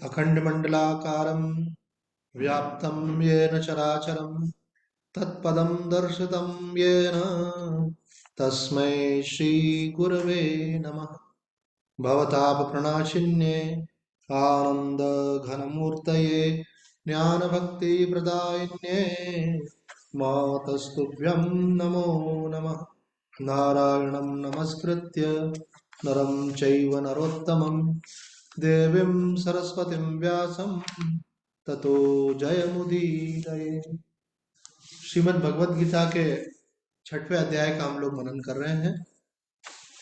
अखण्डमण्डलाकारं व्याप्तं येन चराचरं तत्पदं दर्शितं येन तस्मै श्रीगुरवे नमः। भवतापप्रणाशिन्ये आनन्दघनमूर्तये ज्ञानभक्तिप्रदायिन्ये मातस्तुभ्यं नमो नमः। नारायणं नमस्कृत्य नरं चैव नरोत्तमं देवीं सरस्वतीं व्यासं ततो जयमुदीरये। श्रीमद् भगवद गीता के 6वें अध्याय का हम लोग मनन कर रहे हैं,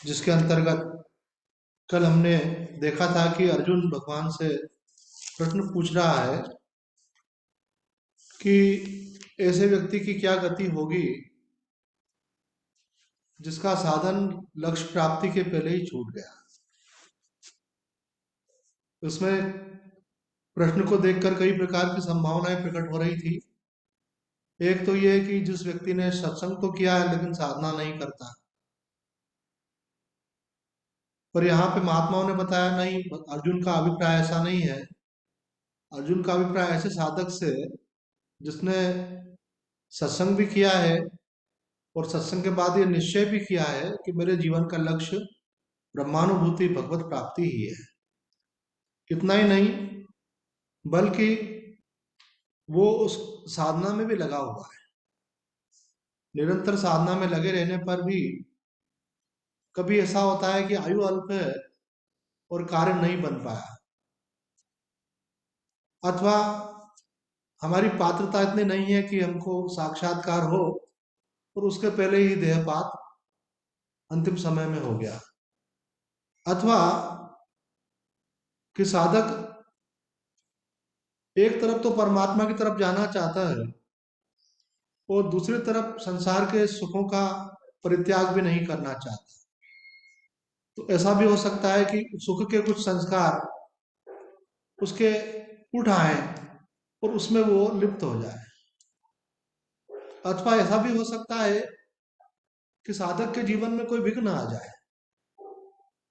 जिसके अंतर्गत कल हमने देखा था कि अर्जुन भगवान से प्रश्न पूछ रहा है कि ऐसे व्यक्ति की क्या गति होगी जिसका साधन लक्ष्य प्राप्ति के पहले ही छूट गया। उसमें प्रश्न को देखकर कई प्रकार की संभावनाएं प्रकट हो रही थी। एक तो ये कि जिस व्यक्ति ने सत्संग तो किया है लेकिन साधना नहीं करता, पर यहाँ पे महात्माओं ने बताया नहीं, अर्जुन का अभिप्राय ऐसा नहीं है। अर्जुन का अभिप्राय ऐसे साधक से जिसने सत्संग भी किया है और सत्संग के बाद ये निश्चय भी किया है कि मेरे जीवन का लक्ष्य ब्रह्मानुभूति भगवत प्राप्ति ही है। इतना ही नहीं, बल्कि वो उस साधना में भी लगा हुआ है। निरंतर साधना में लगे रहने पर भी कभी ऐसा होता है कि आयु अल्प है और कार्य नहीं बन पाया, अथवा हमारी पात्रता इतनी नहीं है कि हमको साक्षात्कार हो और उसके पहले ही देहपात अंतिम समय में हो गया, अथवा कि साधक एक तरफ तो परमात्मा की तरफ जाना चाहता है और दूसरी तरफ संसार के सुखों का परित्याग भी नहीं करना चाहता। तो ऐसा भी हो सकता है कि सुख के कुछ संस्कार उसके उठ आए और उसमें वो लिप्त हो जाए, अथवा ऐसा भी हो सकता है कि साधक के जीवन में कोई विघ्न आ जाए,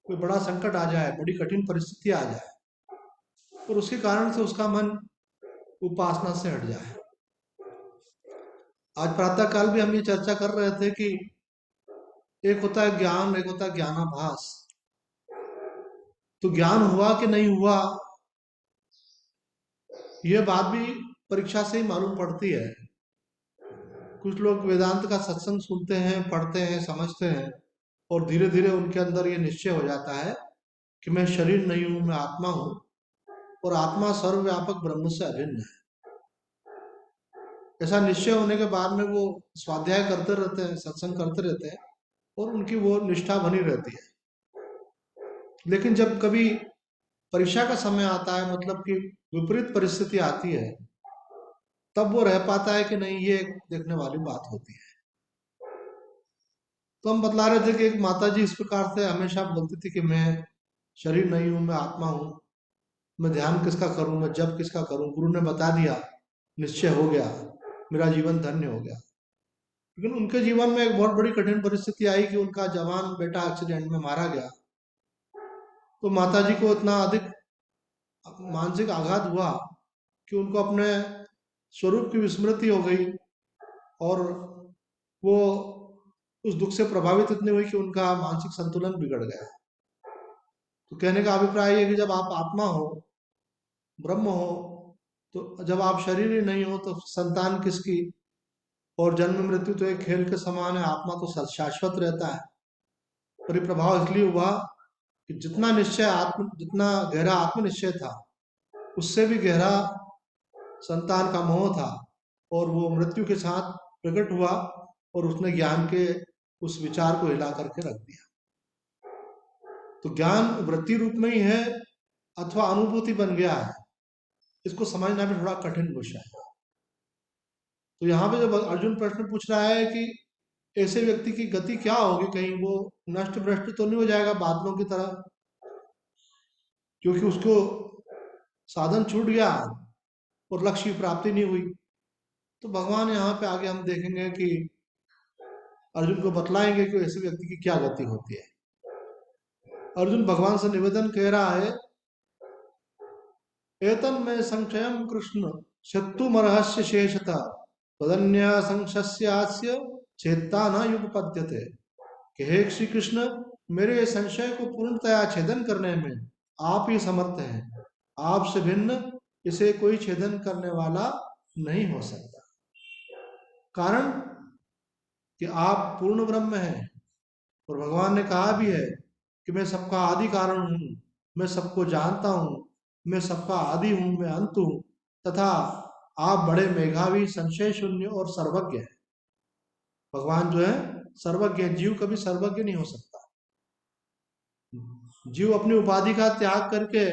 कोई बड़ा संकट आ जाए, बड़ी कठिन परिस्थिति आ जाए और उसके कारण से उसका मन उपासना से हट जाए। आज प्रातः काल भी हम ये चर्चा कर रहे थे कि एक होता है ज्ञान, एक होता है ज्ञानाभास। तो ज्ञान हुआ कि नहीं हुआ, यह बात भी परीक्षा से ही मालूम पड़ती है। कुछ लोग वेदांत का सत्संग सुनते हैं, पढ़ते हैं, समझते हैं और धीरे धीरे उनके अंदर ये निश्चय हो जाता है कि मैं शरीर नहीं हूं, मैं आत्मा हूं और आत्मा सर्वव्यापक ब्रह्म से अभिन्न है। ऐसा निश्चय होने के बाद में वो स्वाध्याय करते रहते हैं, सत्संग करते रहते हैं और उनकी वो निष्ठा बनी रहती है। लेकिन जब कभी परीक्षा का समय आता है, मतलब कि विपरीत परिस्थिति आती है, तब वो रह पाता है कि नहीं, ये एक देखने वाली बात होती है। तो हम बतला रहे थे कि एक माता जी इस प्रकार से हमेशा बोलती थी कि मैं शरीर नहीं हूं, मैं आत्मा हूं, मैं ध्यान किसका करूं, मैं जप किसका करूं। गुरु ने बता दिया, निश्चय हो गया, मेरा जीवन धन्य हो गया। लेकिन उनके जीवन में एक बहुत बड़ी कठिन परिस्थिति आई कि उनका जवान बेटा एक्सीडेंट में मारा गया। तो माता जी को इतना अधिक मानसिक आघात हुआ कि उनको अपने स्वरूप की विस्मृति हो गई और वो उस दुख से प्रभावित इतनी हुई कि उनका मानसिक संतुलन बिगड़ गया। तो कहने का अभिप्राय है कि जब आप आत्मा हो, ब्रह्म हो, तो जब आप शरीर ही नहीं हो तो संतान किसकी। और जन्म मृत्यु तो एक खेल के समान है, आत्मा तो शाश्वत रहता है। पर ये प्रभाव इसलिए हुआ कि जितना गहरा आत्म निश्चय था, उससे भी गहरा संतान का मोह था और वो मृत्यु के साथ प्रकट हुआ और उसने ज्ञान के उस विचार को हिला करके रख दिया। तो ज्ञान वृत्ति रूप में ही है अथवा अनुभूति बन गया है, इसको समझना भी थोड़ा कठिन विषय है। तो यहाँ पे जब अर्जुन प्रश्न पूछ रहा है कि ऐसे व्यक्ति की गति क्या होगी, कहीं वो नष्ट भ्रष्ट तो नहीं हो जाएगा बादलों की तरह, क्योंकि उसको साधन छूट गया और लक्ष्य की प्राप्ति नहीं हुई। तो भगवान यहाँ पे आगे हम देखेंगे कि अर्जुन को बतलाएंगे कि ऐसे व्यक्ति की क्या गति होती है। अर्जुन भगवान से निवेदन कह रहा है एतन में संशयम कृष्ण शत्रुमर्हस्य शेषतः तदन्य संशयस्यास्य चेता न युगपद्यते। कि हे श्री कृष्ण, मेरे संशय को पूर्णतया छेदन करने में आप ही समर्थ हैं। आपसे भिन्न इसे कोई छेदन करने वाला नहीं हो सकता। कारण कि आप पूर्ण ब्रह्म हैं और भगवान ने कहा भी है कि मैं सबका आदि कारण हूँ, मैं सबको जानता हूँ, मैं सबका आदि हूँ, मैं अंत हूँ, तथा आप बड़े मेधावी, संशय शून्य और सर्वज्ञ हैं। भगवान जो है सर्वज्ञ है, जीव कभी सर्वज्ञ नहीं हो सकता। जीव अपनी उपाधि का त्याग करके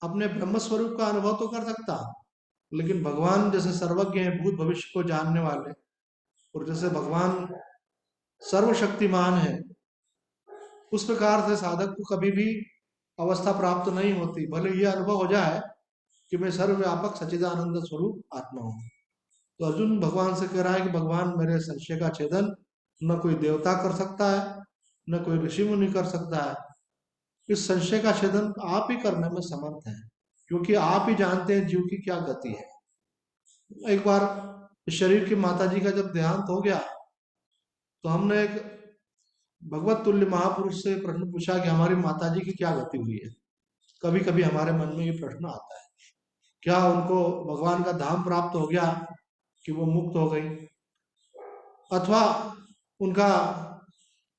अपने ब्रह्म स्वरूप का अनुभव तो कर सकता, लेकिन भगवान जैसे सर्वज्ञ हैं, भूत भविष्य को जानने वाले, और जैसे भगवान सर्वशक्तिमान है, उस प्रकार से साधक को कभी भी अवस्था प्राप्त नहीं होती, भले यह अनुभव हो जाए कि मैं सर्वव्यापक सच्चिदानंद स्वरूप आत्मा हूँ। तो अर्जुन भगवान से कह रहा है कि भगवान, मेरे संशय का छेदन न कोई देवता कर सकता है, न कोई ऋषि मुनि कर सकता है। इस संशय का छेदन आप ही करने में समर्थ हैं, क्योंकि आप ही जानते हैं जीव की क्या गति है। एक बार इस शरीर की माता जी का जब देहांत हो गया, तो हमने एक भगवत तुल्य महापुरुष से प्रश्न पूछा कि हमारी माता जी की क्या गति हुई है। कभी कभी हमारे मन में ये प्रश्न आता है, क्या उनको भगवान का धाम प्राप्त हो गया कि वो मुक्त हो गई, अथवा उनका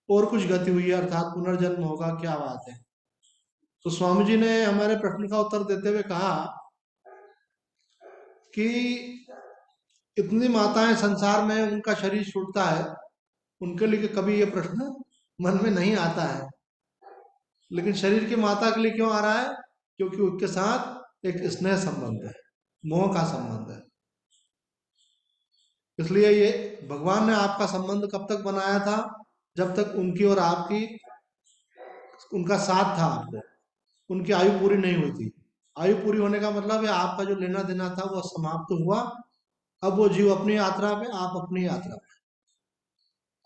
और कुछ गति हुई है, अर्थात पुनर्जन्म होगा, क्या बात है। तो स्वामी जी ने हमारे प्रश्न का उत्तर देते हुए कहा कि इतनी माताएं संसार में, उनका शरीर छूटता है, उनके लिए कभी ये प्रश्न मन में नहीं आता है, लेकिन शरीर की माता के लिए क्यों आ रहा है? क्योंकि उसके साथ एक स्नेह संबंध है, मोह का संबंध है। इसलिए ये भगवान ने आपका संबंध कब तक बनाया था? जब तक उनकी और आपकी, उनका साथ था आपको, उनकी आयु पूरी नहीं हुई थी। आयु पूरी होने का मतलब है आपका जो लेना देना था वो समाप्त हुआ। अब वो जीव अपनी यात्रा पे, आप अपनी यात्रा पे।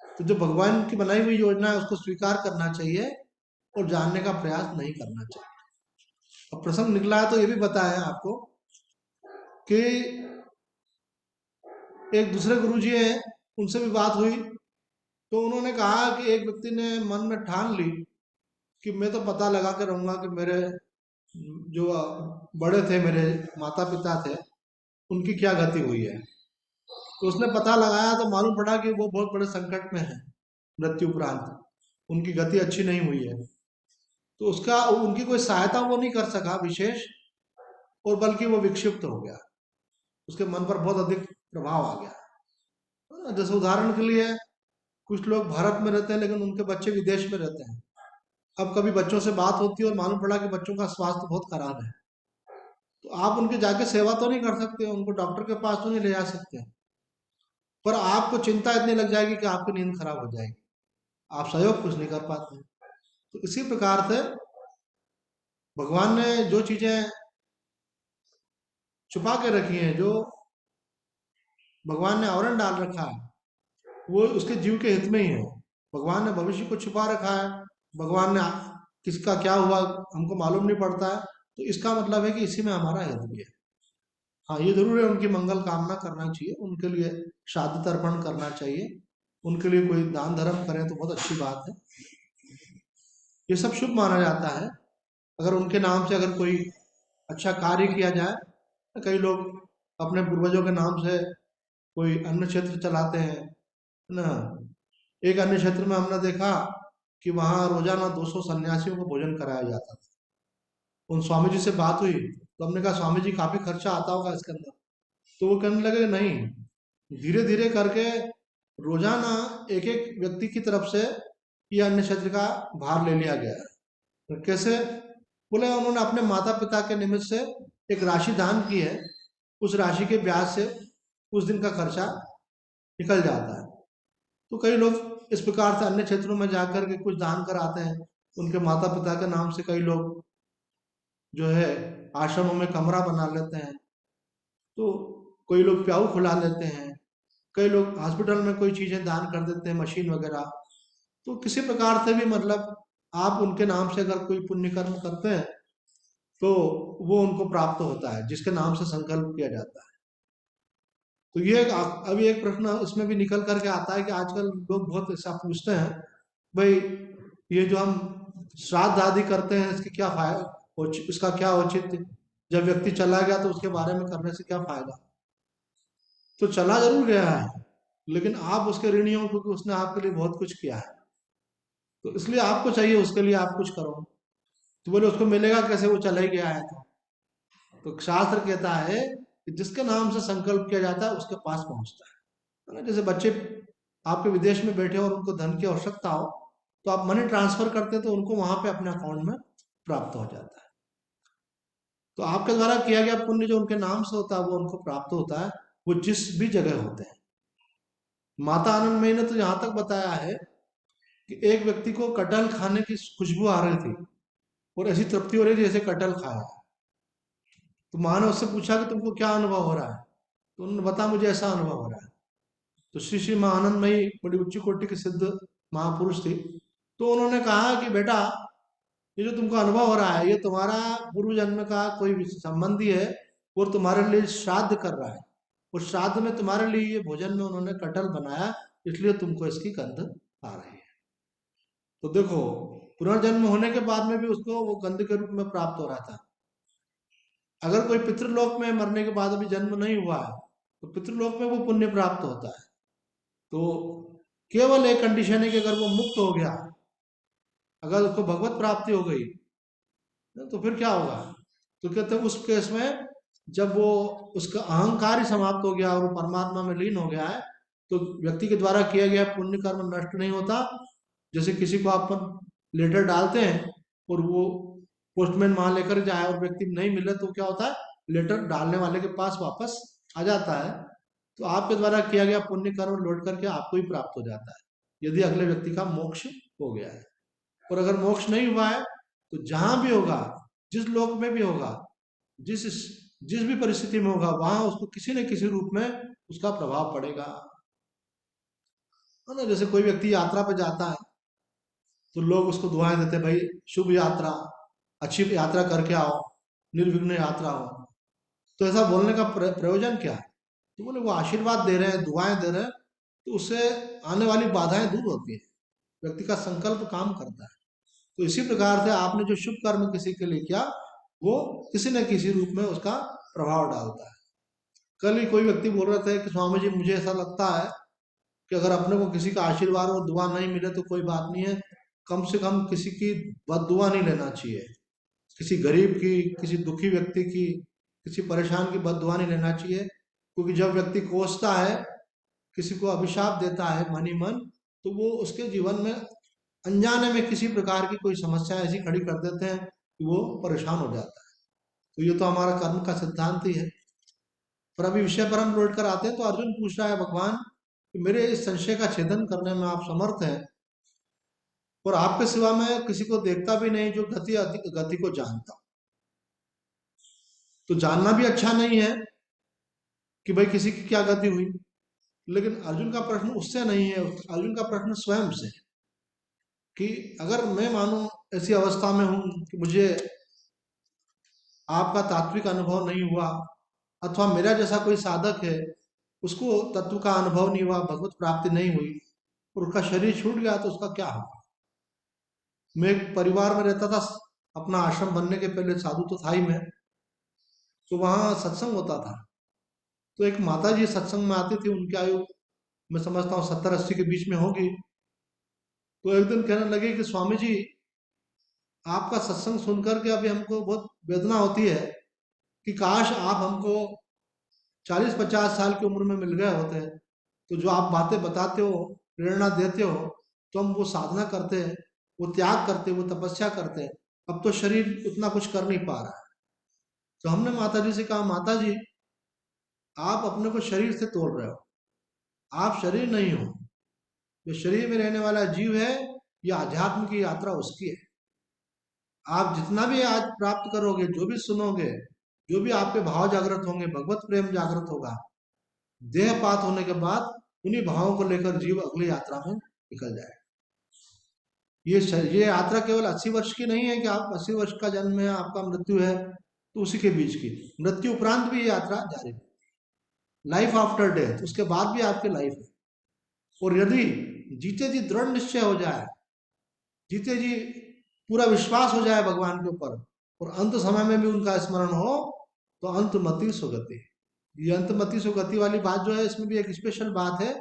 तो जो भगवान की बनाई हुई योजना है उसको स्वीकार करना चाहिए और जानने का प्रयास नहीं करना चाहिए। अब प्रसंग निकला है तो ये भी बताया आपको कि एक दूसरे गुरु जी हैं, उनसे भी बात हुई, तो उन्होंने कहा कि एक व्यक्ति ने मन में ठान ली कि मैं तो पता लगा के रहूंगा कि मेरे जो बड़े थे, मेरे माता पिता थे, उनकी क्या गति हुई है। तो उसने पता लगाया तो मालूम पड़ा कि वो बहुत बड़े संकट में है, मृत्यु उपरांत उनकी गति अच्छी नहीं हुई है। तो उसका, उनकी कोई सहायता वो नहीं कर सका विशेष, और बल्कि वो विक्षिप्त हो गया, उसके मन पर बहुत अधिक प्रभाव आ गया। जैसे उदाहरण के लिए, कुछ लोग भारत में रहते हैं लेकिन उनके बच्चे विदेश में रहते हैं। अब कभी बच्चों से बात होती है और मालूम पड़ा कि बच्चों का स्वास्थ्य बहुत खराब है, तो आप उनके जाके सेवा तो नहीं कर सकते, उनको डॉक्टर के पास तो नहीं ले जा सकते, पर आपको चिंता इतनी लग जाएगी कि आपकी नींद खराब हो जाएगी, आप सहयोग कुछ नहीं कर पाते। तो इसी प्रकार से भगवान ने जो चीजें छुपा के रखी हैं, जो भगवान ने आवरण डाल रखा है, वो उसके जीव के हित में ही है। भगवान ने भविष्य को छुपा रखा है, भगवान ने किसका क्या हुआ हमको मालूम नहीं पड़ता है, तो इसका मतलब है कि इसी में हमारा हित भी है। हाँ, ये जरूर है, उनकी मंगल कामना करना चाहिए, उनके लिए श्राद्ध तर्पण करना चाहिए, उनके लिए कोई दान धर्म करें तो बहुत अच्छी बात है, ये सब शुभ माना जाता है। अगर उनके नाम से अगर कोई अच्छा कार्य किया जाए, तो कई लोग अपने पूर्वजों के नाम से कोई अन्न क्षेत्र चलाते हैं, है ना। एक अन्य क्षेत्र में हमने देखा कि वहाँ रोजाना 200 सन्यासियों को भोजन कराया जाता था। उन स्वामी जी से बात हुई तो हमने कहा, स्वामी जी काफी खर्चा आता होगा इसके अंदर। तो वो कहने लगे, नहीं, धीरे धीरे करके रोजाना एक एक व्यक्ति की तरफ से ये अन्य क्षेत्र का भार ले लिया गया है। तो कैसे? बोले उन्होंने अपने माता पिता के निमित्त से एक राशि दान की है, उस राशि के ब्याज से उस दिन का खर्चा निकल जाता है। तो कई लोग इस प्रकार से अन्य क्षेत्रों में जाकर के कुछ दान कराते हैं, उनके माता पिता के नाम से कई लोग जो है आश्रमों में कमरा बना लेते हैं, तो कोई लोग प्याऊ खुला लेते हैं, कई लोग हॉस्पिटल में कोई चीजें दान कर देते हैं, मशीन वगैरह। तो किसी प्रकार से भी मतलब आप उनके नाम से अगर कोई पुण्य कर्म करते हैं तो वो उनको प्राप्त होता है, जिसके नाम से संकल्प किया जाता है। तो ये अभी एक प्रश्न इसमें भी निकल करके आता है कि आजकल लोग बहुत ऐसा पूछते हैं, भाई ये जो हम श्राद्ध आदि करते हैं इसके क्या फायदा, इसका क्या औचित्य, जब व्यक्ति चला गया तो उसके बारे में करने से क्या फायदा। तो चला जरूर गया है, लेकिन आप उसके ऋणी हो क्योंकि उसने आपके लिए बहुत कुछ किया है, तो इसलिए आपको चाहिए उसके लिए आप कुछ करो। तो बोले उसको मिलेगा कैसे, वो चला ही गया है। तो शास्त्र कहता है कि जिसके नाम से संकल्प किया जाता है उसके पास पहुंचता है ना। जैसे बच्चे आपके विदेश में बैठे और उनको धन की आवश्यकता हो, तो आप मनी ट्रांसफर करते हैं तो उनको वहां पे अपने अकाउंट में प्राप्त हो जाता है। तो आपके द्वारा किया गया पुण्य जो उनके नाम से होता है वो उनको प्राप्त होता है, वो जिस भी जगह होते हैं। माता आनंदमयी ने तो यहाँ तक बताया है कि एक व्यक्ति को कटहल खाने की खुशबू आ रही थी और ऐसी तृप्ति हो रही थी जैसे कटहल खाया। तो माँ ने उससे पूछा कि तुमको क्या अनुभव हो रहा है, तो उन्होंने बताया मुझे ऐसा अनुभव हो रहा है। तो श्री श्री माँ आनंदमयी बड़ी उच्च कोटि की सिद्ध महापुरुष थी, तो उन्होंने कहा कि बेटा ये जो तुमको अनुभव हो रहा है ये तुम्हारा पूर्व जन्म का कोई संबंधी है और तुम्हारे लिए श्राद्ध कर रहा है, और श्राद्ध में तुम्हारे लिए ये भोजन में उन्होंने कटहल बनाया, इसलिए तुमको इसकी गंध आ रही है। तो देखो पुनर्जन्म होने के बाद में भी उसको वो गंध के रूप में प्राप्त हो रहा था। अगर कोई पितृलोक में मरने के बाद अभी जन्म नहीं हुआ है तो पितृलोक में वो पुण्य प्राप्त होता है। तो केवल एक कंडीशन है कि अगर वो मुक्त हो गया, अगर उसको भगवत प्राप्ति हो गई, तो फिर क्या होगा। तो कहते हैं उस केस में जब वो उसका अहंकार ही समाप्त हो गया और वो परमात्मा में लीन हो गया है, तो व्यक्ति के द्वारा किया गया पुण्य कर्म नष्ट नहीं होता। जैसे किसी को आप लेटर डालते हैं और वो पोस्टमैन वहां लेकर जाए और व्यक्ति नहीं मिले, तो क्या होता है, लेटर डालने वाले के पास वापस आ जाता है। तो आपके द्वारा किया गया पुण्य कर्म लौट करके आपको ही प्राप्त हो जाता है यदि अगले व्यक्ति का मोक्ष हो गया है। और अगर मोक्ष नहीं हुआ है तो जहां भी होगा, जिस लोक में भी होगा, जिस जिस भी परिस्थिति में होगा, वहां उसको किसी न किसी रूप में उसका प्रभाव पड़ेगा, है ना। जैसे कोई व्यक्ति यात्रा पे जाता है तो लोग उसको दुआएं देते हैं, भाई शुभ यात्रा, अच्छी यात्रा करके आओ, निर्विघ्न यात्रा हो। तो ऐसा बोलने का प्रयोजन क्या है। तो बोले वो आशीर्वाद दे रहे हैं, दुआएं दे रहे हैं, तो उससे आने वाली बाधाएं दूर होती है, व्यक्ति का संकल्प काम करता है। तो इसी प्रकार से आपने जो शुभ कर्म किसी के लिए किया, वो किसी न किसी रूप में उसका प्रभाव डालता है। कल ही कोई व्यक्ति बोल रहा था कि स्वामी जी मुझे ऐसा लगता है कि अगर अपने को किसी का आशीर्वाद और दुआ नहीं मिले तो कोई बात नहीं है, कम से कम किसी की बददुआ नहीं लेना चाहिए, किसी गरीब की, किसी दुखी व्यक्ति की, किसी परेशान की बददुआ नहीं लेना चाहिए। क्योंकि जब व्यक्ति कोसता है, किसी को अभिशाप देता है मन ही मन, तो वो उसके जीवन में अनजाने में किसी प्रकार की कोई समस्या ऐसी खड़ी कर देते हैं कि वो परेशान हो जाता है। तो ये तो हमारा कर्म का सिद्धांत ही है। पर अभी विषय पर हम लौट कर आते हैं, तो अर्जुन पूछ रहा है भगवान कि मेरे इस संशय का छेदन करने में आप समर्थ हैं, और आपके सिवा मैं किसी को देखता भी नहीं जो गति को जानता। तो जानना भी अच्छा नहीं है कि भाई किसी की क्या गति हुई, लेकिन अर्जुन का प्रश्न उससे नहीं है, अर्जुन का प्रश्न स्वयं से, कि अगर मैं मानो ऐसी अवस्था में हूं कि मुझे आपका तात्विक अनुभव नहीं हुआ, अथवा मेरा जैसा कोई साधक है उसको तत्व का अनुभव नहीं हुआ, भगवत प्राप्ति नहीं हुई, और उसका शरीर छूट गया, तो उसका क्या होगा। मैं एक परिवार में रहता था, अपना आश्रम बनने के पहले साधु तो था ही मैं, तो वहाँ सत्संग होता था। तो एक माता जी सत्संग में आती थी, उनकी आयु मैं समझता हूँ 70-80 के बीच में होगी। तो एक दिन कहने लगे कि स्वामी जी आपका सत्संग सुनकर के अभी हमको बहुत वेदना होती है कि काश आप हमको 40-50 साल की उम्र में मिल गए होते, तो जो आप बातें बताते हो, प्रेरणा देते हो, तो हम वो साधना करते हैं, वो त्याग करते, वो तपस्या करते हैं। अब तो शरीर उतना कुछ कर नहीं पा रहा है। तो हमने माता जी से कहा, माता जी आप अपने को शरीर से तोड़ रहे हो, आप शरीर नहीं हो। जो शरीर में रहने वाला जीव है, यह आध्यात्म की यात्रा उसकी है। आप जितना भी आज प्राप्त करोगे, जो भी सुनोगे, जो भी आपके भाव जागृत होंगे, भगवत प्रेम जागृत होगा, देहपात होने के बाद उन्हीं भावों को लेकर जीव अगली यात्रा में निकल जाए। ये यात्रा केवल 80 वर्ष की नहीं है कि आप 80 वर्ष का जन्म है, आपका मृत्यु है तो उसी के बीच की, मृत्यु उपरांत भी ये यात्रा जारी है। लाइफ आफ्टर डेथ, उसके बाद भी आपकी लाइफ है। और यदि जीते जी दृढ़ निश्चय हो जाए, जीते जी पूरा विश्वास हो जाए भगवान के ऊपर, और अंत समय में भी उनका स्मरण हो, तो अंतमति सुगति। ये अंतमति सुगति वाली बात जो है, इसमें भी एक स्पेशल बात है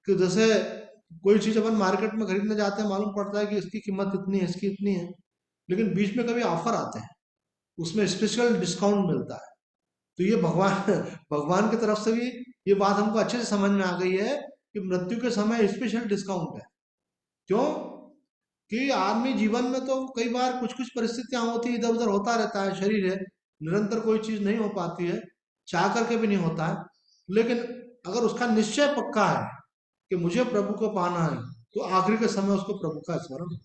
कि जैसे कोई चीज अपन मार्केट में खरीदने जाते हैं, मालूम पड़ता है कि इसकी कीमत इतनी है, इसकी इतनी है, लेकिन बीच में कभी ऑफर आते हैं, उसमें स्पेशल डिस्काउंट मिलता है। तो ये भगवान भगवान की तरफ से भी ये बात हमको अच्छे से समझ में आ गई है कि मृत्यु के समय स्पेशल डिस्काउंट है। क्यों? कि आदमी जीवन में तो कई बार कुछ कुछ परिस्थितियां होती, इधर उधर होता रहता है, शरीर है, निरंतर कोई चीज नहीं हो पाती है, चाह करके भी नहीं होता है। लेकिन अगर उसका निश्चय पक्का है कि मुझे प्रभु को पाना है, तो आखिरी के समय उसको प्रभु का स्मरण।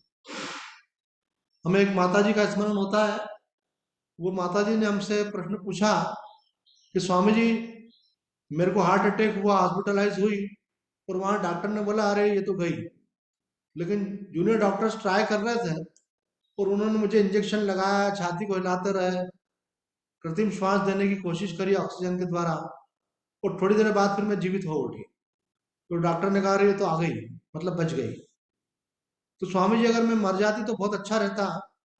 हमें एक माता जी का स्मरण होता है। वो माता जी ने हमसे प्रश्न पूछा कि स्वामी जी, मेरे को हार्ट अटैक हुआ, हॉस्पिटलाइज हुई, और वहां डॉक्टर ने बोला अरे ये तो गई। लेकिन जूनियर डॉक्टर्स ट्राई कर रहे थे, और उन्होंने मुझे इंजेक्शन लगाया, छाती को हिलाते रहे, कृत्रिम श्वास देने की कोशिश करी ऑक्सीजन के द्वारा, और थोड़ी देर बाद फिर मैं जीवित हो उठी। तो डॉक्टर ने कहा अरे ये तो आ गई, मतलब बच गई। तो स्वामी जी, अगर मैं मर जाती तो बहुत अच्छा रहता,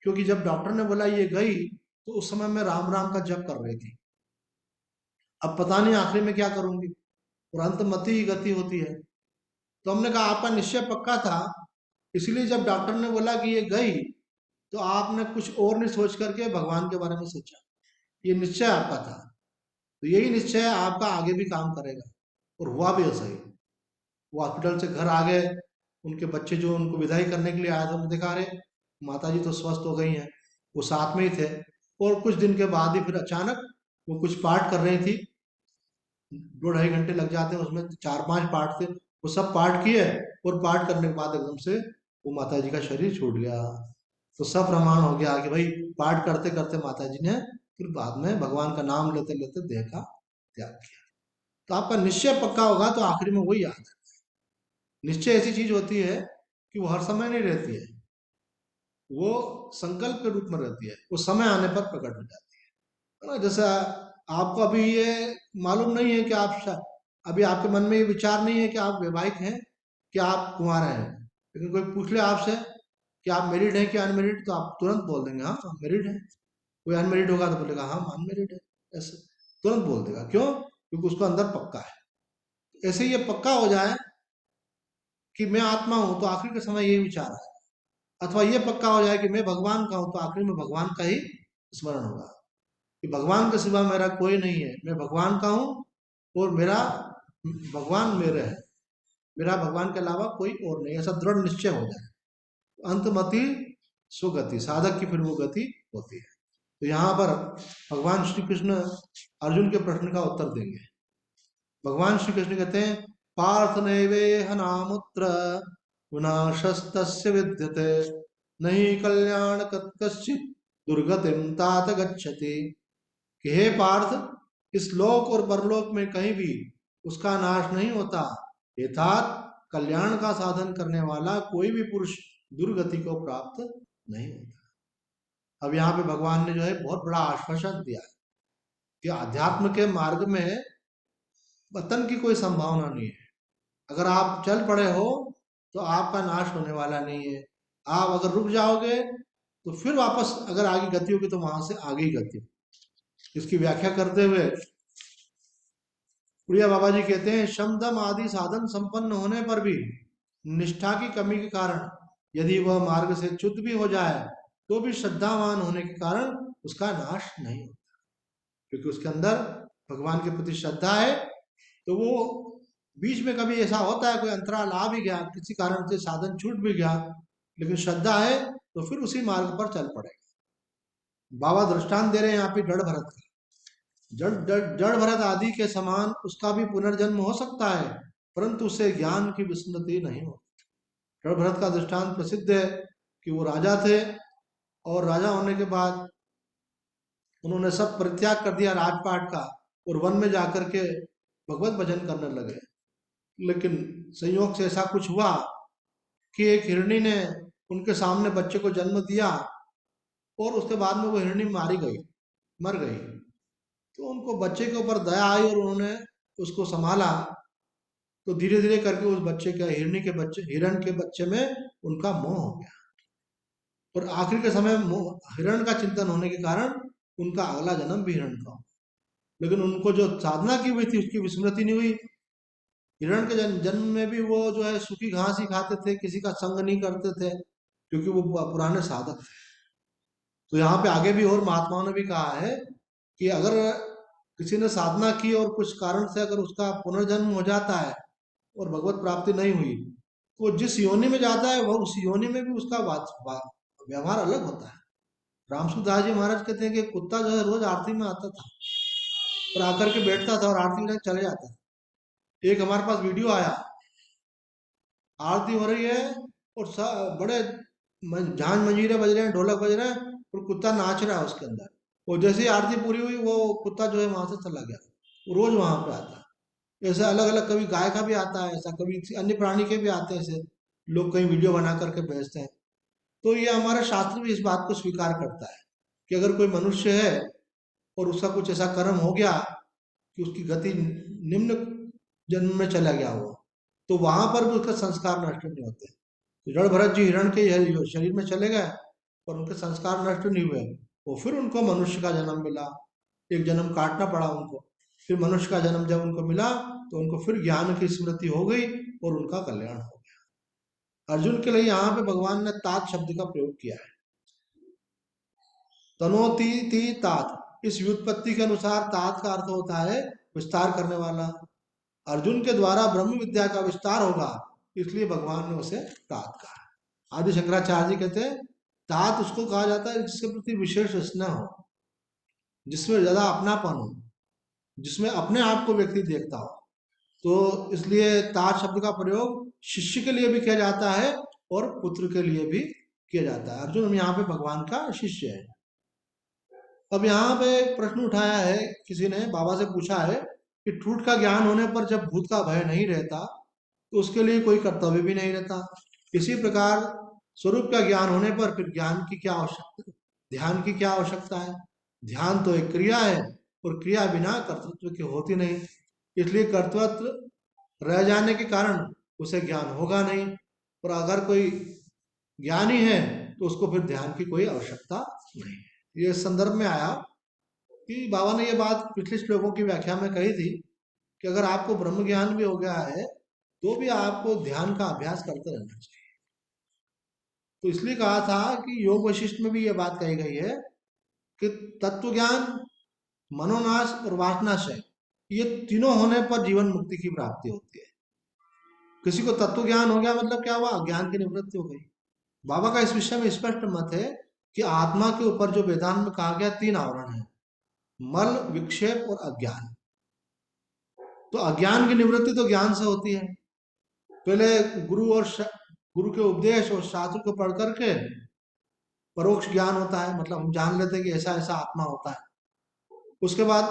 क्योंकि जब डॉक्टर ने बोला ये गई, तो उस समय मैं राम राम का जप कर रही थी। अब पता नहीं आखिरी में क्या करूंगी, और अंतमति ही गति होती है। तो हमने कहा आपका निश्चय पक्का था, इसलिए जब डॉक्टर ने बोला कि ये गई, तो आपने कुछ और नहीं सोच करके भगवान के बारे में सोचा। ये निश्चय आपका था, तो यही निश्चय आपका आगे भी काम करेगा। और हुआ भी ऐसा ही। वो हॉस्पिटल से घर आ गए, उनके बच्चे जो उनको विदाई करने के लिए आए थे, उन्होंने देखा अरे माता जी तो स्वस्थ हो गई हैं, वो साथ में ही थे। और कुछ दिन के बाद ही फिर अचानक वो कुछ पाठ कर रही थी, 2 ढाई घंटे लग जाते हैं उसमें, 4 5 पाठ थे, वो सब पाठ किए, और पाठ करने के बाद एकदम से वो माता जी का शरीर छूट गया। तो सब प्रमाण हो गया कि भाई पाठ करते करते माता जी ने फिर बाद में भगवान का नाम लेते लेते देह का त्याग किया। तो आपका निश्चय पक्का होगा तो आखिरी में वही याद है। निश्चय ऐसी चीज होती है कि वो हर समय नहीं रहती है, वो संकल्प के रूप में रहती है, वो समय आने पर प्रकट हो जाती है ना। जैसा आपको अभी ये मालूम नहीं है कि अभी आपके मन में ये विचार नहीं है कि आप वैवाहिक हैं, कि आप कुंवार हैं, लेकिन कोई पूछ ले आपसे कि आप मैरिड हैं कि अनमेरिड, तो आप तुरंत बोल देंगे हाँ मैरिड है। कोई अनमेरिड होगा तो बोलेगा हाँ अनमेरिड है, ऐसे तुरंत बोल देगा। क्यों? क्योंकि उसको अंदर पक्का है। ऐसे ये पक्का हो जाए कि मैं आत्मा हूं, तो आखिर के समय यही विचार है। अथवा ये पक्का हो जाए कि मैं भगवान का हूं, तो आखिर में भगवान का ही स्मरण होगा कि भगवान के सिवा मेरा कोई नहीं है, मैं भगवान का हूं, और मेरा भगवान मेरे है, मेरा भगवान के अलावा कोई और नहीं, ऐसा दृढ़ निश्चय हो जाए। अंतमति सुगति, साधक की फिर वो गति होती है। तो यहाँ पर भगवान श्री कृष्ण अर्जुन के प्रश्न का उत्तर देंगे। भगवान श्री कृष्ण कहते हैं पार्थ नैवेह नामुत्र विनाशस्तस्य विद्यते नहीं कल्याण कश्चित दुर्गतिम तात गच्छति। कि हे पार्थ, इस लोक और परलोक में कहीं भी उसका नाश नहीं होता, अर्थात कल्याण का साधन करने वाला कोई भी पुरुष दुर्गति को प्राप्त नहीं होता। अब यहाँ पे भगवान ने जो है बहुत बड़ा आश्वासन दिया है कि अध्यात्म के मार्ग में पतन की कोई संभावना नहीं है। अगर आप चल पड़े हो तो आपका नाश होने वाला नहीं है। आप अगर रुक जाओगे तो फिर वापस अगर आगे गति होगी तो वहां से आगे ही गति होगी। इसकी व्याख्या करते हुए उड़िया बाबा जी कहते हैं शमदम आदि साधन संपन्न होने पर भी निष्ठा की कमी के कारण यदि वह मार्ग से च्युत भी हो जाए, तो भी श्रद्धावान होने के कारण उसका नाश नहीं होता, क्योंकि उसके अंदर भगवान के प्रति श्रद्धा है। तो वो बीच में कभी ऐसा होता है, कोई अंतराल आ भी गया, किसी कारण से साधन छूट भी गया, लेकिन श्रद्धा है तो फिर उसी मार्ग पर चल पड़ेगा। बाबा दृष्टांत दे रहे हैं यहाँ पे जड़ भरत का। जड़ भरत आदि के समान उसका भी पुनर्जन्म हो सकता है, परंतु उसे ज्ञान की विस्मृति नहीं हो। जड़ भरत का दृष्टांत प्रसिद्ध है कि वो राजा थे, और राजा होने के बाद उन्होंने सब परित्याग कर दिया राजपाट का, और वन में जाकर के भगवत भजन करने लगे। लेकिन संयोग से ऐसा कुछ हुआ कि एक हिरणी ने उनके सामने बच्चे को जन्म दिया और उसके बाद में वो हिरणी मर गई। तो उनको बच्चे के ऊपर दया आई और उन्होंने उसको संभाला। तो धीरे धीरे करके उस बच्चे का हिरण के बच्चे में उनका मोह हो गया और आखिर के समय हिरण का चिंतन होने के कारण उनका अगला जन्म भी हिरण का हो। लेकिन उनको जो साधना की हुई थी उसकी विस्मृति नहीं हुई। हिरण के जन्म में भी वो जो है सूखी घास ही खाते थे, किसी का संग नहीं करते थे, क्योंकि वो पुराने साधक थे। तो यहाँ पे आगे भी और महात्माओं ने भी कहा है कि अगर किसी ने साधना की और कुछ कारण से अगर उसका पुनर्जन्म हो जाता है और भगवत प्राप्ति नहीं हुई, तो जिस योनि में जाता है वह उस योनि में भी उसका व्यवहार अलग होता है। रामसुदास जी महाराज कहते हैं कि कुत्ता जो है रोज आरती में आता था और आकर के बैठता था और आरती में चले जाता था। एक हमारे पास वीडियो आया, आरती हो रही है और बड़े झांझ मंजीरे बज रहे हैं, ढोलक बज रहे हैं और कुत्ता नाच रहा है उसके अंदर। और जैसे ही आरती पूरी हुई वो कुत्ता जो है वहां से चला गया। वो रोज वहां पे आता है। ऐसे अलग अलग, कभी गाय का भी आता है ऐसा, कभी अन्य प्राणी के भी आते हैं ऐसे, लोग कहीं वीडियो बना करके भेजते हैं। तो ये हमारा शास्त्र भी इस बात को स्वीकार करता है कि अगर कोई मनुष्य है और उसका कुछ ऐसा कर्म हो गया कि उसकी गति निम्न जन्म में चला गया हो, तो वहां पर भी उसका संस्कार नष्ट नहीं होते। रण भरत जी हिरण के शरीर में चले गए और उनके संस्कार नष्ट नहीं हुए, वो फिर उनको मनुष्य का जन्म मिला। एक जन्म काटना पड़ा उनको, फिर मनुष्य का जन्म जब उनको मिला तो उनको फिर ज्ञान की स्मृति हो गई और उनका कल्याण हो गया। अर्जुन के लिए यहाँ पे भगवान ने तात शब्द का प्रयोग किया है। तनोती ती तात, इस व्युत्पत्ति के अनुसार तात का अर्थ होता है विस्तार करने वाला। अर्जुन के द्वारा ब्रह्म विद्या का विस्तार होगा, इसलिए भगवान ने उसे तात कहा। आदि शंकराचार्य जी कहते हैं तात उसको कहा जाता है जिसके प्रति विशेष स्नेह हो, जिसमें ज्यादा अपनापन हो, जिसमें अपने आप को व्यक्ति देखता हो। तो इसलिए तात शब्द का प्रयोग शिष्य के लिए भी किया जाता है और पुत्र के लिए भी किया जाता है। अर्जुन यहाँ पे भगवान का शिष्य है। अब यहाँ पे एक प्रश्न उठाया है, किसी ने बाबा से पूछा है कि ठूठ का ज्ञान होने पर जब भूत का भय नहीं रहता तो उसके लिए कोई कर्तव्य भी नहीं रहता। इसी प्रकार स्वरूप का ज्ञान होने पर फिर ज्ञान की क्या आवश्यकता, ध्यान की क्या आवश्यकता है। ध्यान तो एक क्रिया है और क्रिया बिना कर्तृत्व की होती नहीं, इसलिए कर्तृत्व रह जाने के कारण उसे ज्ञान होगा नहीं। और अगर कोई ज्ञानी है तो उसको फिर ध्यान की कोई आवश्यकता नहीं है। ये संदर्भ में आया कि बाबा ने ये बात पिछले श्लोकों की व्याख्या में कही थी कि अगर आपको ब्रह्म ज्ञान भी हो गया है तो भी आपको ध्यान का अभ्यास करते रहना चाहिए। तो इसलिए कहा था कि योग वशिष्ठ में भी ये बात कही गई है कि तत्व ज्ञान, मनोनाश और वासनाशय, ये तीनों होने पर जीवन मुक्ति की प्राप्ति होती है। किसी को तत्व ज्ञान हो गया मतलब क्या हुआ, अज्ञान की निवृत्ति हो गई। बाबा का इस विषय में स्पष्ट मत है कि आत्मा के ऊपर जो वेदांत में कहा गया 3 आवरण है, मल, विक्षेप और अज्ञान। तो अज्ञान की निवृत्ति तो ज्ञान से होती है। पहले गुरु के उपदेश और शास्त्र को पढ़ करके परोक्ष ज्ञान होता है, मतलब हम जान लेते हैं कि ऐसा ऐसा आत्मा होता है। उसके बाद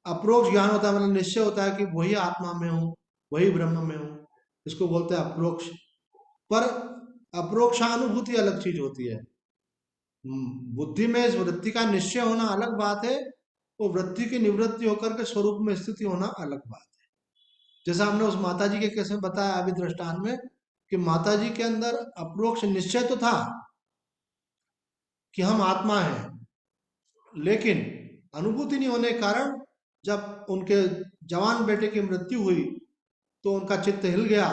अप्रोक्ष ज्ञान होता है, मतलब निश्चय होता है कि वही आत्मा में हूँ, वही ब्रह्म में हूँ, इसको बोलते हैं अप्रोक्ष। पर अप्रोक्षानुभूति अलग चीज होती है। बुद्धि में इस वृत्ति का निश्चय होना अलग बात है और वृत्ति की निवृत्ति होकर के स्वरूप में स्थिति होना अलग बात है। जैसा हमने उस माता जी के केस में बताया अभी दृष्टांत में कि माता जी के अंदर अप्रोक्ष निश्चय तो था कि हम आत्मा हैं, लेकिन अनुभूति नहीं होने के कारण जब उनके जवान बेटे की मृत्यु हुई तो उनका चित्त हिल गया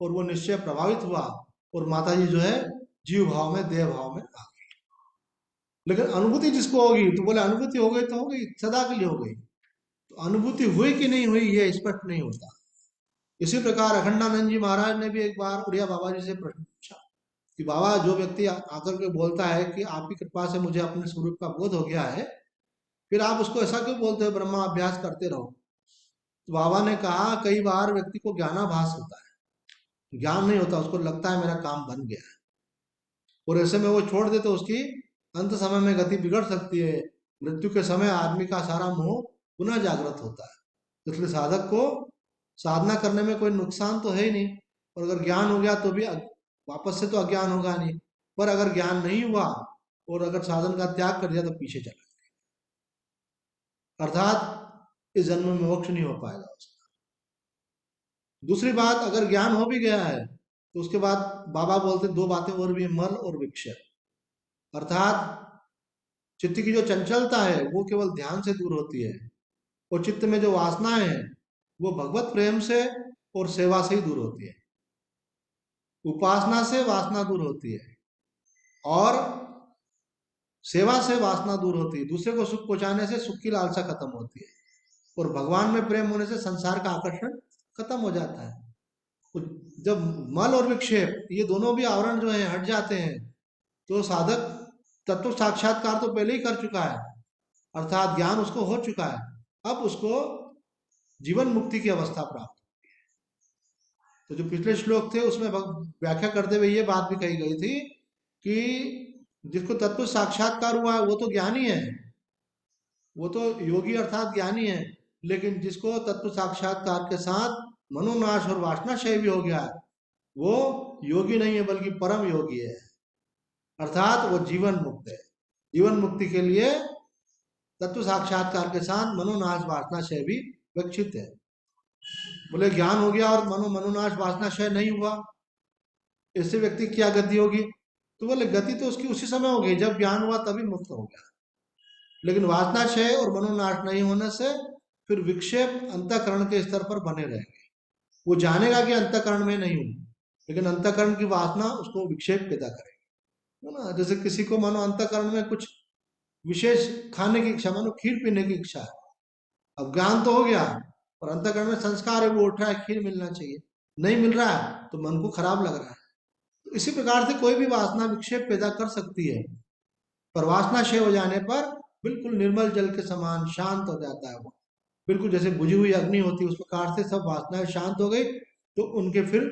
और वो निश्चय प्रभावित हुआ और माता जी जो है जीव भाव में, देह भाव में आ गई। लेकिन अनुभूति जिसको होगी तो बोले अनुभूति हो गई तो हो गई, सदा के लिए हो गई। तो अनुभूति हुई कि नहीं हुई ये स्पष्ट नहीं होता। इसी प्रकार अखंडानंद जी महाराज ने भी एक बार उड़िया बाबा जी से प्रश्न पूछा कि बाबा, जो व्यक्ति आकर के बोलता है कि आपकी कृपा से मुझे अपने स्वरूप का बोध हो गया है, फिर आप उसको ऐसा क्यों बोलते हो ब्रह्मा अभ्यास करते रहो। तो बाबा ने कहा कई बार व्यक्ति को ज्ञानाभास होता है, ज्ञान नहीं होता, उसको लगता है मेरा काम बन गया है और ऐसे में वो छोड़ दे तो उसकी अंत समय में गति बिगड़ सकती है। मृत्यु के समय आदमी का सारा मोह पुनः जागृत होता है। इसलिए साधक को साधना करने में कोई नुकसान तो है ही नहीं, और अगर ज्ञान हो गया तो भी वापस से तो अज्ञान होगा नहीं। पर अगर ज्ञान नहीं हुआ और अगर साधन का त्याग कर दिया तो पीछे चला, अर्थात इस जन्म में मोक्ष नहीं हो पाएगा उसका। दूसरी बात, अगर ज्ञान हो भी गया है तो उसके बाद बाबा बोलते दो बातें और भी, मल और विक्षेप। अर्थात चित्त की जो चंचलता है वो केवल ध्यान से दूर होती है, और चित्त में जो वासनाएं हैं वो भगवत प्रेम से और सेवा से ही दूर होती है। उपासना से वासना दूर होती है और सेवा से वासना दूर होती है। दूसरे को सुख पहुंचाने से सुख की लालसा खत्म होती है, और भगवान में प्रेम होने से संसार का आकर्षण खत्म हो जाता है। तो जब मल और विक्षेप ये दोनों भी आवरण जो है हट जाते हैं, तो साधक तत्व साक्षात्कार तो पहले ही कर चुका है, अर्थात ज्ञान उसको हो चुका है। अब उसको जीवन मुक्ति की अवस्था प्राप्त। तो जो पिछले श्लोक थे उसमें व्याख्या करते हुए ये बात भी कही गई थी कि जिसको तत्व साक्षात्कार हुआ है वो तो ज्ञानी है, वो तो योगी अर्थात ज्ञानी है, लेकिन जिसको तत्व साक्षात्कार के साथ मनोनाश और वासनाक्षय भी हो गया है, वो योगी नहीं है बल्कि परम योगी है, अर्थात वो जीवन मुक्त है। जीवन मुक्ति के लिए तत्व साक्षात्कार के साथ मनोनाश वासनाक्षय भी विकसित है। बोले ज्ञान हो गया और मनोनाश वासनाक्षय नहीं हुआ, ऐसे व्यक्ति की क्या गति होगी? तो बोले गति तो उसकी उसी समय होगी जब ज्ञान हुआ तभी मुक्त हो गया। लेकिन वासनाक्षय और मनोनाश नहीं होने से फिर विक्षेप अंतःकरण के स्तर पर बने रहेंगे। वो जानेगा कि अंतःकरण में नहीं हूं, लेकिन अंतःकरण की वासना उसको विक्षेप पैदा करेगी, है ना। जैसे किसी को मानो अंतःकरण में कुछ विशेष खाने की इच्छा, मानो खीर पीने की इच्छा है। अब ज्ञान तो हो गया और अंतःकरण में संस्कार है, वो उठ रहा है खीर मिलना चाहिए, नहीं मिल रहा है तो मन को खराब लग रहा है। तो इसी प्रकार से कोई भी वासना विक्षेप पैदा कर सकती है, पर वासना क्षय हो जाने पर बिल्कुल निर्मल जल के समान शांत हो जाता है वो। बिल्कुल जैसे बुझी हुई अग्नि होती है उस प्रकार से सब वासनाएं शांत हो गई, तो उनके फिर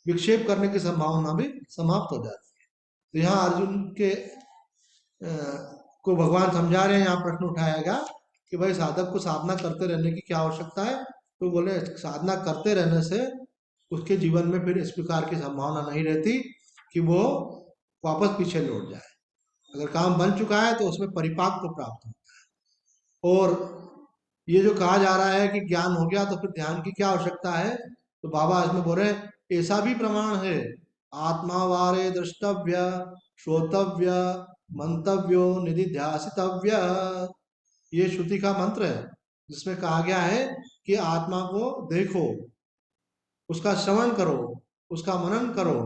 विक्षेप करने की संभावना भी समाप्त हो जाती है। तो यहाँ अर्जुन के को भगवान समझा रहे हैं, यहाँ प्रश्न उठाया गया कि भाई साधक को साधना करते रहने की क्या आवश्यकता है? तो बोले साधना करते रहने से उसके जीवन में फिर इस प्रकार की संभावना नहीं रहती कि वो वापस पीछे लौट जाए। अगर काम बन चुका है तो उसमें परिपाक को प्राप्त होता है। और ये जो कहा जा रहा है कि ज्ञान हो गया तो फिर ध्यान की क्या आवश्यकता है, तो बाबा इसमें बोल रहे हैं ऐसा भी प्रमाण है, आत्मा वारे द्रष्टव्य श्रोतव्य मंतव्यो निधिध्यासितव्य, ये श्रुति का मंत्र है जिसमें कहा गया है कि आत्मा को देखो, उसका श्रवण करो, उसका मनन करो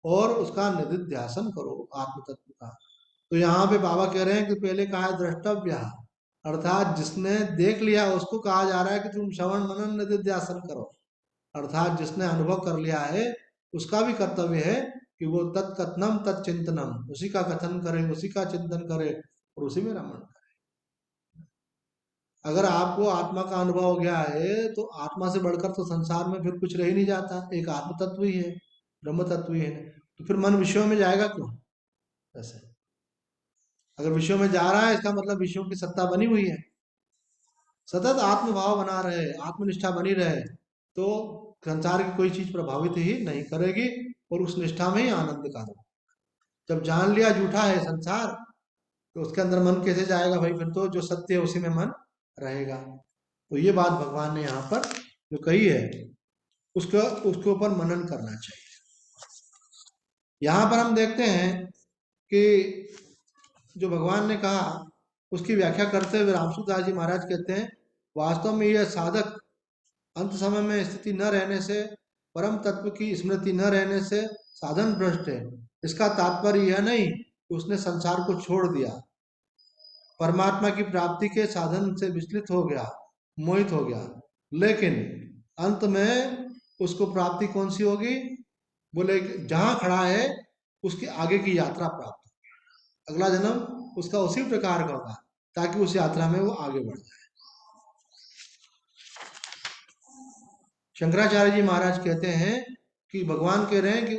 और उसका निधिध्यासन करो आत्म तत्व का। तो यहाँ पे बाबा कह रहे हैं कि पहले कहा है द्रष्टव्य, अर्थात जिसने देख लिया उसको कहा जा रहा है कि तुम श्रवण मनन निधिध्यासन करो, अर्थात जिसने अनुभव कर लिया है उसका भी कर्तव्य है कि वो तत्कथनम तत्चिंतनम, उसी का कथन करे, उसी का चिंतन करे और उसी में रमण करे। अगर आपको आत्मा का अनुभव हो गया है तो आत्मा से बढ़कर तो संसार में फिर कुछ रह ही नहीं जाता, एक आत्म तत्व ही है, ब्रह्म तत्व ही है। तो फिर मन विषयों में जाएगा क्यों? ऐसे अगर विषयों में जा रहा है इसका मतलब विषयों की सत्ता बनी हुई है। सतत आत्मभाव बना रहे, आत्मनिष्ठा बनी रहे, तो संसार की कोई चीज प्रभावित ही नहीं करेगी और उस निष्ठा में ही आनंद का अनुभव। जब जान लिया झूठा है संसार तो उसके अंदर मन कैसे जाएगा भाई? फिर तो जो सत्य है उसी में मन रहेगा। तो ये बात भगवान ने यहाँ पर जो कही है उसका उसके ऊपर मनन करना चाहिए। यहाँ पर हम देखते हैं कि जो भगवान ने कहा उसकी व्याख्या करते हुए रामसूदास जी महाराज कहते हैं, वास्तव में यह साधक अंत समय में स्थिति न रहने से, परम तत्व की स्मृति न रहने से साधन भ्रष्ट है। इसका तात्पर्य यह नहीं कि उसने संसार को छोड़ दिया, परमात्मा की प्राप्ति के साधन से विचलित हो गया, मोहित हो गया, लेकिन अंत में उसको प्राप्ति कौन सी होगी? बोले जहां खड़ा है उसकी आगे की यात्रा प्राप्त होगी, अगला जन्म उसका उसी प्रकार का होगा ताकि उस यात्रा में वो आगे बढ़ जाए। शंकराचार्य जी महाराज कहते हैं कि भगवान कह रहे हैं कि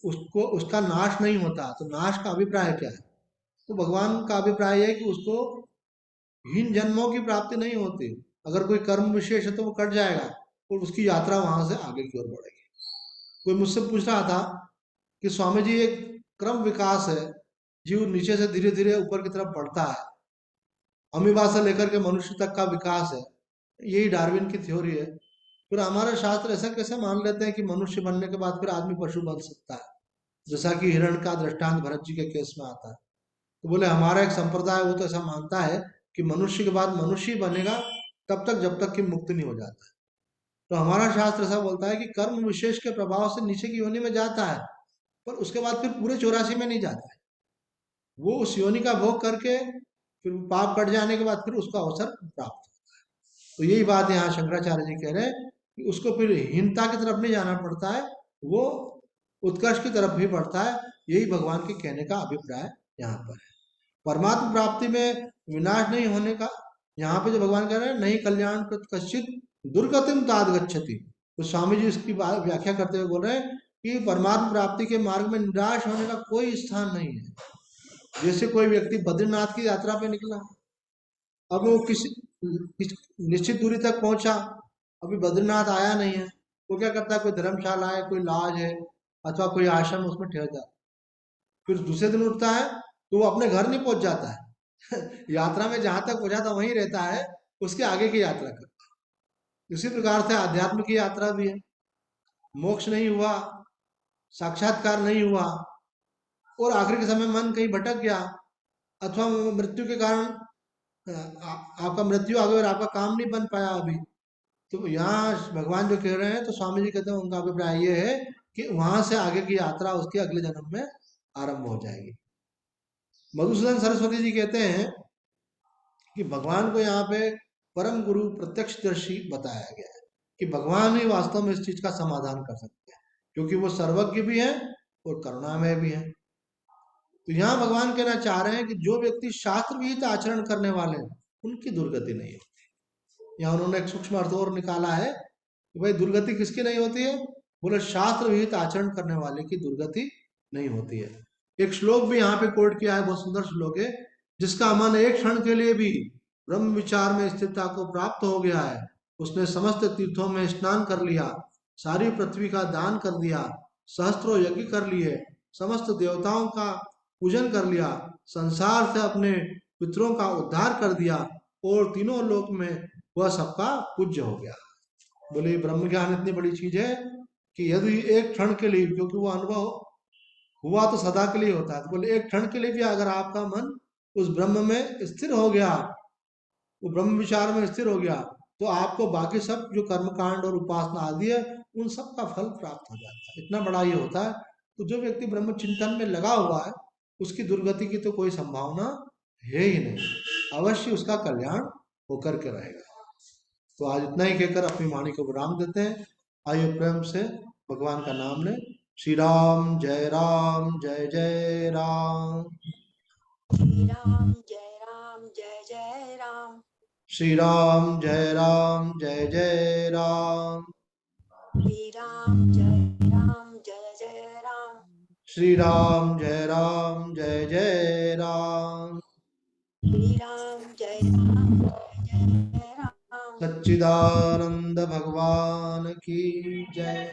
उसको उसका नाश नहीं होता, तो नाश का अभिप्राय क्या है? तो भगवान का अभिप्राय है कि उसको हीन जन्मों की प्राप्ति नहीं होती, अगर कोई कर्म विशेष है तो वो कट जाएगा और उसकी यात्रा वहां से आगे की ओर बढ़ेगी। कोई मुझसे पूछ रहा था कि स्वामी जी एक क्रम विकास है, जीव नीचे से धीरे धीरे ऊपर की तरफ बढ़ता है, अमीबा से लेकर के मनुष्य तक का विकास है, यही डार्विन की थ्योरी है। फिर हमारे शास्त्र ऐसा कैसे मान लेते हैं कि मनुष्य बनने के बाद फिर आदमी पशु बन सकता है, जैसा कि हिरण का दृष्टांत भरत जी के केस में आता है। तो बोले हमारा एक संप्रदाय वो तो ऐसा मानता है कि मनुष्य के बाद मनुष्य ही बनेगा तब तक जब तक कि मुक्त नहीं हो जाता। तो हमारा शास्त्र ऐसा बोलता है कि कर्म विशेष के प्रभाव से नीचे की योनि में जाता है, पर उसके बाद फिर पूरे 84 में नहीं जाता है। वो उस योनि का भोग करके फिर पाप कट जाने के बाद फिर उसका अवसर प्राप्त होता है। तो यही बात यहाँ शंकराचार्य जी कह रहे हैं कि उसको फिर हीनता की तरफ नहीं जाना पड़ता है, वो उत्कर्ष की तरफ भी बढ़ता है। यही भगवान के कहने का अभिप्राय यहाँ पर है। परमात्म प्राप्ति में विनाश नहीं होने का, यहाँ पे जो भगवान कह रहे हैं नहीं कल्याण कृत कश्चित दुर्गतिम ताद गच्छति, तो स्वामी जी इसकी व्याख्या करते हुए बोल रहे हैं कि परमात्म प्राप्ति के मार्ग में निराश होने का कोई स्थान नहीं है। जैसे कोई व्यक्ति बद्रीनाथ की यात्रा पे निकला, अब वो किसी निश्चित दूरी तक पहुंचा, अभी बद्रीनाथ आया नहीं है, वो क्या करता है, कोई धर्मशाला है, कोई लॉज है, अथवा कोई आश्रम, उसमें ठहर जाता है। फिर दूसरे दिन उठता है तो वो अपने घर नहीं पहुंच जाता है यात्रा में जहां तक पहुंचा था वहीं रहता है, उसके आगे की यात्रा करता है। इसी प्रकार से आध्यात्म की यात्रा भी है। मोक्ष नहीं हुआ, साक्षात्कार नहीं हुआ, और आखिर के समय मन कहीं भटक गया, अथवा मृत्यु के कारण आपका मृत्यु आ गया और आपका काम नहीं बन पाया अभी, तो यहाँ भगवान जो कह रहे हैं, तो स्वामी जी कहते हैं उनका अभिप्राय ये है कि वहां से आगे की यात्रा उसके अगले जन्म में आरंभ हो जाएगी। मधुसूदन सरस्वती जी कहते हैं कि भगवान को यहाँ पे परम गुरु प्रत्यक्षदर्शी बताया गया है, कि भगवान ही वास्तव में इस चीज का समाधान कर सकते हैं, क्योंकि वो सर्वज्ञ भी है और करुणामय भी है। तो यहाँ भगवान कहना चाह रहे हैं कि जो व्यक्ति शास्त्र विहित आचरण करने वाले हैं उनकी दुर्गति नहीं होती। यहाँ उन्होंने एक सूक्ष्म अर्थ और निकाला है कि भाई दुर्गति किसकी नहीं होती है, बोले शास्त्र विहित आचरण करने वाले की दुर्गति नहीं होती है। एक श्लोक भी यहाँ पे कोट किया है, बहुत सुंदर श्लोक है, जिसका मन एक क्षण के लिए भी ब्रह्म विचार में स्थिरता को प्राप्त हो गया है, उसने समस्त तीर्थों में स्नान कर लिया, सारी पृथ्वी का दान कर दिया, सहस्त्रों यज्ञ कर लिए, समस्त देवताओं का पूजन कर लिया, संसार से अपने पितरों का उद्धार कर दिया, और तीनों लोक में वह सबका पूज्य हो गया। बोले ब्रह्म ज्ञान इतनी बड़ी चीज है कि यदि एक क्षण के लिए, क्योंकि वो अनुभव हुआ तो सदा के लिए होता है, तो बोले एक क्षण के लिए भी अगर आपका मन उस ब्रह्म में स्थिर हो गया, वो ब्रह्म विचार में स्थिर हो गया, तो आपको बाकी सब जो कर्मकांड और उपासना आदि है उन सब का फल प्राप्त हो जाता है। इतना बड़ा ये होता है। तो जो व्यक्ति ब्रह्म चिंतन में लगा हुआ है उसकी दुर्गति की तो कोई संभावना है ही नहीं, अवश्य उसका कल्याण होकर के रहेगा। तो आज इतना ही कहकर अपनी वाणी को विराम देते हैं। आइए प्रेम से भगवान का नाम लें। श्री राम जय राम, जय जय राम। श्री राम जय राम, जय जय राम। श्री राम जय राम, जय जय राम। श्री राम जय राम, जय जय राम। श्री राम जय राम, जय जय राम। श्री राम जय राम, जय जय राम। सच्चिदानंद भगवान की जय।